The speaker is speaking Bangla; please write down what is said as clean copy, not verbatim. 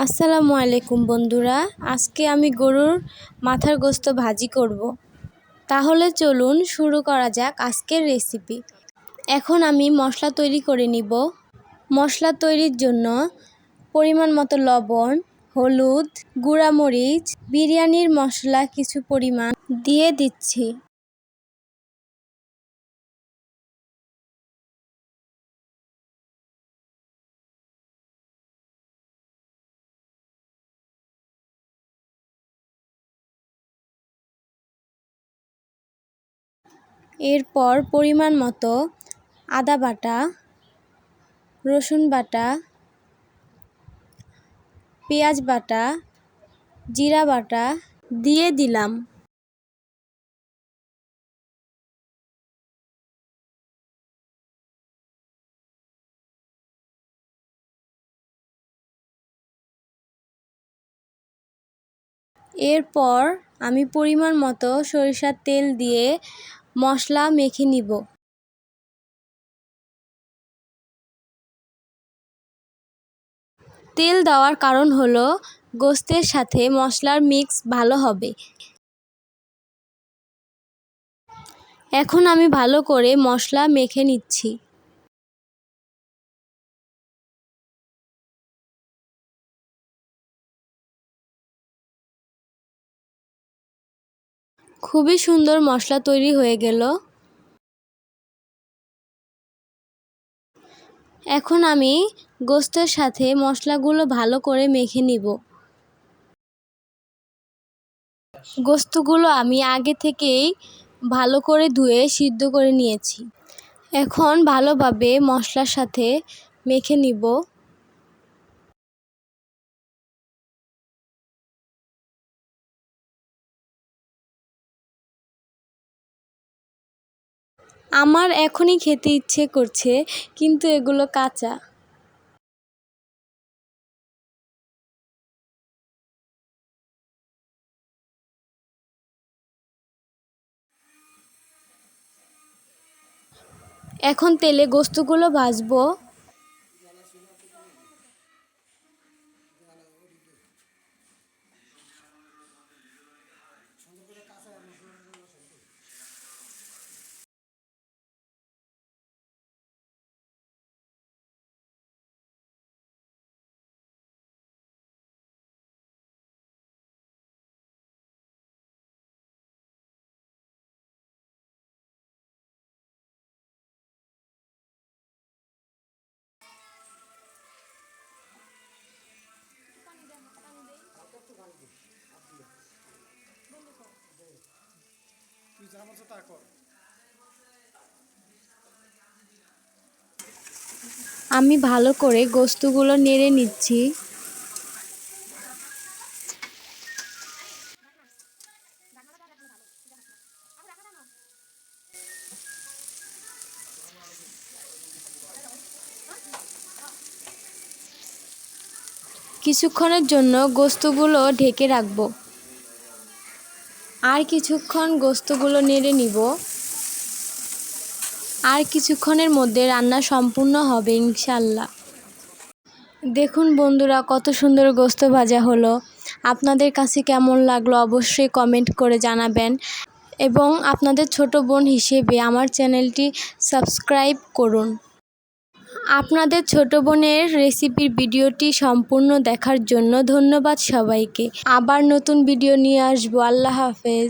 আসসালামু আলাইকুম বন্ধুরা, আজকে আমি গরুর মাথার গোশত ভাজি করব। তাহলে চলুন শুরু করা যাক আজকের রেসিপি। এখন আমি মশলা তৈরি করে নিব। মশলা তৈরির জন্য পরিমাণ মতো লবণ, হলুদ, গুঁড়া মরিচ, বিরিয়ানির মশলা কিছু পরিমাণ দিয়ে দিচ্ছি। এরপর পরিমাণ মতো আদা বাটা, রসুন বাটা, পেঁয়াজ বাটা, জিরা বাটা দিয়ে দিলাম। এরপর আমি পরিমাণ মতো সরিষার তেল দিয়ে মশলা মেখে নিব। তেল দেওয়ার কারণ হলো গোশতের সাথে মশলার মিক্স ভালো হবে। এখন আমি ভালো করে মশলা মেখে নিচ্ছি। খুবই সুন্দর মশলা তৈরি হয়ে গেল। এখন আমি গোশতের সাথে মশলাগুলো ভালো করে মেখে নিব। গোশতগুলো আমি আগে থেকেই ভালো করে ধুয়ে সিদ্ধ করে নিয়েছি। এখন ভালোভাবে মশলার সাথে মেখে নিব। আমার এখনই খেতে ইচ্ছে করছে, কিন্তু এগুলো কাঁচা। এখন তেলে গোশতগুলো ভাজবো। আমি ভালো করে গোশতগুলো নেড়ে নিচ্ছি। কিছুক্ষণের জন্য গোশতগুলো ঢেকে রাখবো। আর কিছুক্ষণ গোশতগুলো নেড়ে নিব। আর কিছুক্ষণের মধ্যে রান্না সম্পূর্ণ হবে ইনশাল্লাহ। দেখুন বন্ধুরা, কত সুন্দর গোশত ভাজা হলো। আপনাদের কাছে কেমন লাগলো অবশ্যই কমেন্ট করে জানাবেন, এবং আপনাদের ছোট বোন হিসেবে আমার চ্যানেলটি সাবস্ক্রাইব করুন। আপনাদের ছোট বোনের রেসিপির ভিডিওটি সম্পূর্ণ দেখার জন্য ধন্যবাদ সবাইকে। আবার নতুন ভিডিও নিয়ে আসবো। আল্লাহ হাফেজ।